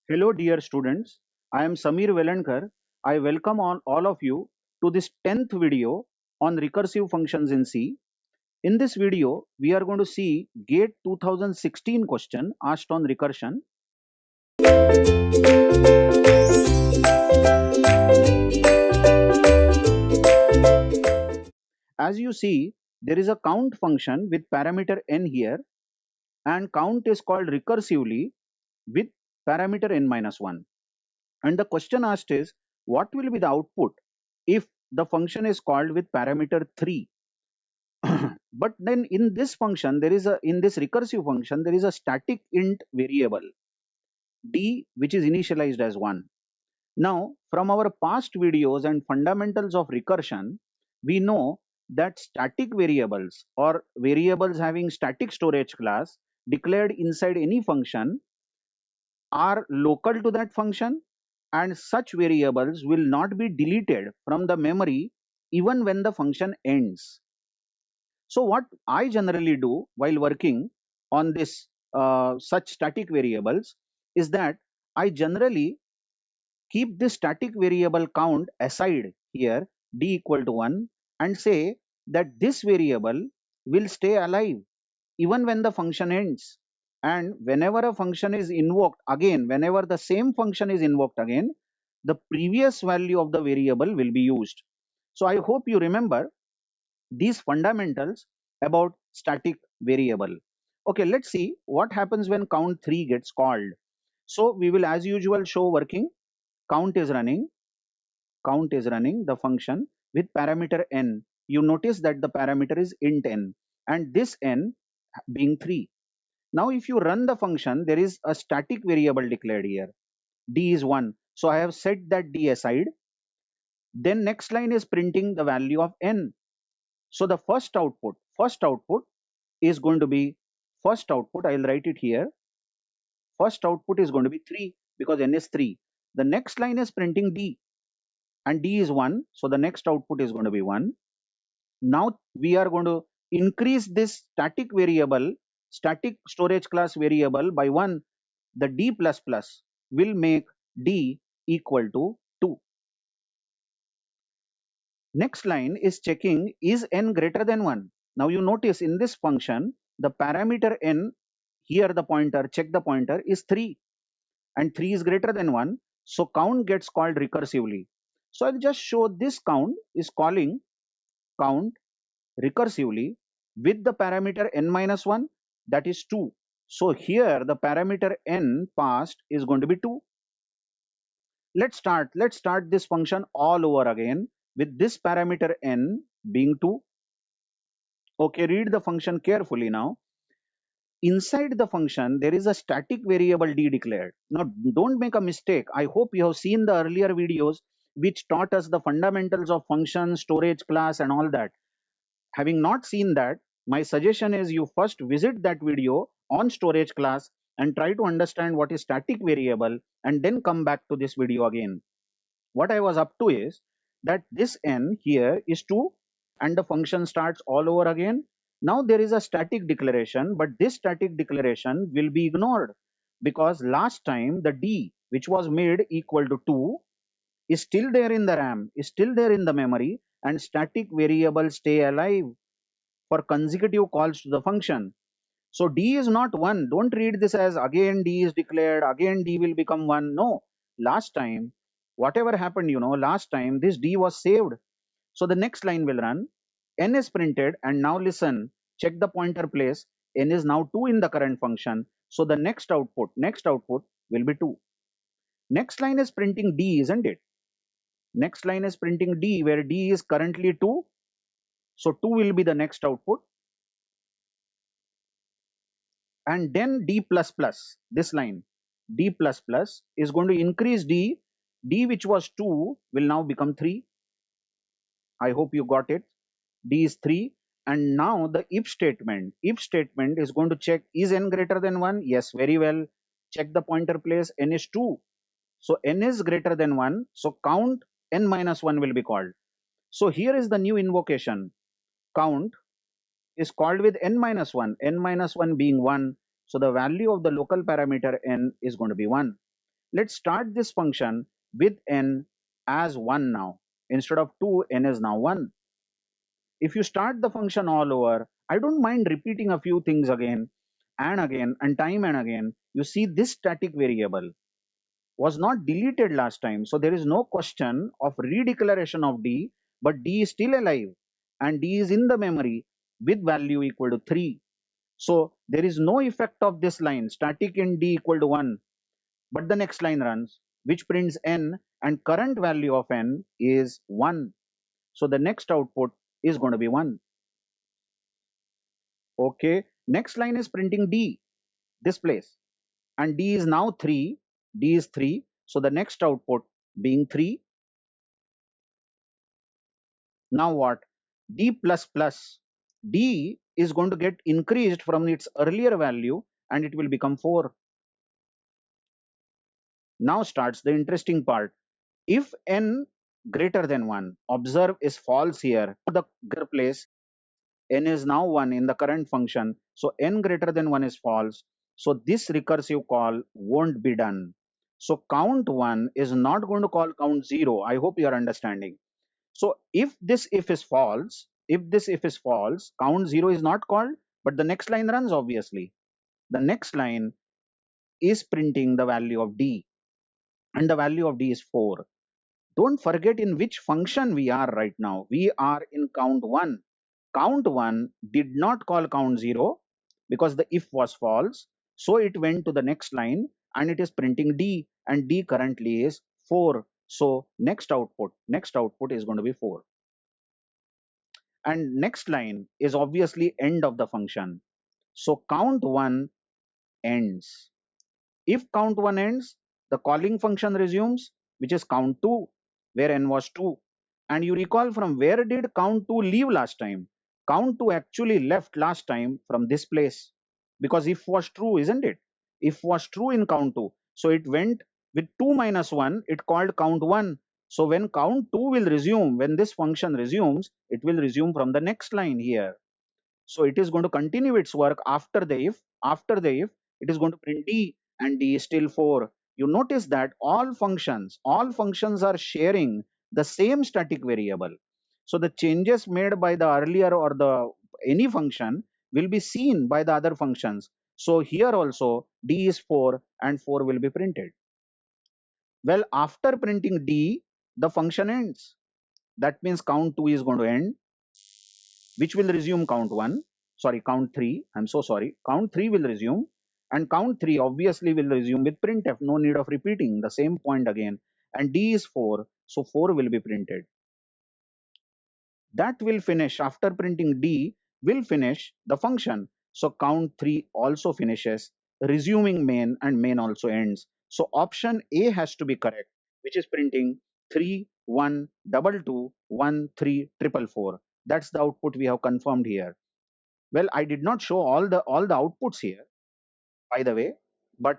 Hello, dear students. I am Samir Velankar. I welcome all of you to this 10th video on recursive functions in C. In this video, we are going to see GATE 2016 question asked on recursion. As you see, there is a count function with parameter n here, and count is called recursively with parameter n minus 1. And the question asked is, what will be the output if the function is called with parameter 3? But then in this function, in this recursive function, there is a static int variable d which is initialized as 1. Now, from our past videos and fundamentals of recursion, we know that static variables or variables having static storage class declared inside any function are local to that function, and such variables will not be deleted from the memory even when the function ends. So what I generally do while working on this such static variables is that I generally keep this static variable count aside here, d equal to 1, and say that this variable will stay alive even when the function ends. And whenever a function is invoked again, whenever the same function is invoked again, the previous value of the variable will be used. So I hope you remember these fundamentals about static variable. Okay, let's see what happens when count 3 gets called. So we will as usual show working. Count is running, the function with parameter n. You notice that the parameter is int n and this n being 3. Now if you run the function, there is a static variable declared here. D is 1. So I have set that D aside. Then next line is printing the value of n. So the first output is going to be I'll write it here. First output is going to be 3 because n is 3. The next line is printing D and D is 1. So the next output is going to be 1. Now we are going to increase this static storage class variable by 1. The D++ will make D equal to 2. Next line is checking is n greater than 1. Now you notice in this function, the parameter n, here the pointer, check the pointer, is 3 and 3 is greater than 1. So count gets called recursively. So I'll just show this count is calling count recursively with the parameter n minus 1, that is 2. So here the parameter n passed is going to be 2. Let's start this function all over again with this parameter n being 2. Okay, read the function carefully now. Inside the function, there is a static variable d declared. Now, don't make a mistake. I hope you have seen the earlier videos which taught us the fundamentals of function, storage class and all that. Having not seen that, my suggestion is you first visit that video on storage class and try to understand what is static variable and then come back to this video again. What I was up to is that this n here is 2 and the function starts all over again. Now there is a static declaration, but this static declaration will be ignored because last time the d which was made equal to 2 is still there in the RAM, is still there in the memory, and static variables stay alive for consecutive calls to the function. So d is not 1. Don't read this as again d is declared, again d will become 1. No, last time, whatever happened, last time this d was saved. So the next line will run, n is printed, and now listen, check the pointer place, n is now 2 in the current function. So the next output will be 2. Next line is printing d, isn't it? Next line is printing d where d is currently 2. So 2 will be the next output. And then d++, this line, d++ is going to increase d. D which was 2 will now become 3. I hope you got it. D is 3. And now the if statement is going to check is n greater than 1. Yes, very well. Check the pointer place, n is 2. So n is greater than 1. So count n minus 1 will be called. So here is the new invocation. Count is called with n minus 1 being 1. So the value of the local parameter n is going to be 1. Let's start this function with n as 1 now. Instead of 2, n is now 1. If you start the function all over, I don't mind repeating a few things again and time and again. You see this static variable was not deleted last time. So there is no question of redeclaration of D, but D is still alive and D is in the memory with value equal to 3. So there is no effect of this line static in D equal to 1, but the next line runs which prints n and current value of n is 1. So the next output is going to be 1. Okay, next line is printing D, this place, and D is now 3. D is 3. So the next output being 3. Now what? D plus plus. D is going to get increased from its earlier value and it will become 4. Now starts the interesting part. If n greater than 1, observe is false here. The greater place, n is now 1 in the current function. So n greater than 1 is false. So this recursive call won't be done. So count 1 is not going to call count 0. I hope you are understanding. So if this if is false, count 0 is not called, but the next line runs obviously. The next line is printing the value of D, and the value of D is 4. Don't forget in which function we are right now. We are in count 1. Count 1 did not call count 0 because the if was false. So it went to the next line and it is printing D, and D currently is 4. So next output is going to be 4. And next line is obviously end of the function. So count 1 ends. If count 1 ends, the calling function resumes, which is count 2, where n was 2. And you recall from where did count 2 leave last time? Count 2 actually left last time from this place, because if was true, isn't it? If was true in count 2. So it went with 2 minus 1, it called count 1. So when count 2 will resume, when this function resumes, it will resume from the next line here. So it is going to continue its work after the if. After the if, it is going to print D, and D is still 4. You notice that all functions are sharing the same static variable. So the changes made by the earlier or the any function will be seen by the other functions. So here also D is 4 and 4 will be printed. Well, after printing D, the function ends. That means count 2 is going to end, which will resume count 3. I'm so sorry. Count 3 will resume, and count 3 obviously will resume with printf. No need of repeating the same point again. And D is 4, so 4 will be printed. That will finish after printing D, will finish the function. So count 3 also finishes, resuming main, and main also ends. So option A has to be correct, which is printing 3 1 2 2 1 3 4 4. That's the output we have confirmed here. Well, I did not show all the outputs here, by the way, but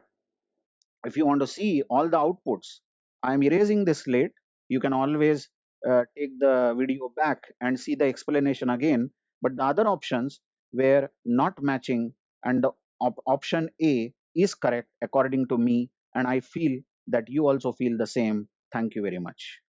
if you want to see all the outputs, I am erasing this slate. You can always take the video back and see the explanation again, but the other options were not matching, and the option A is correct according to me, and I feel that you also feel the same. Thank you very much.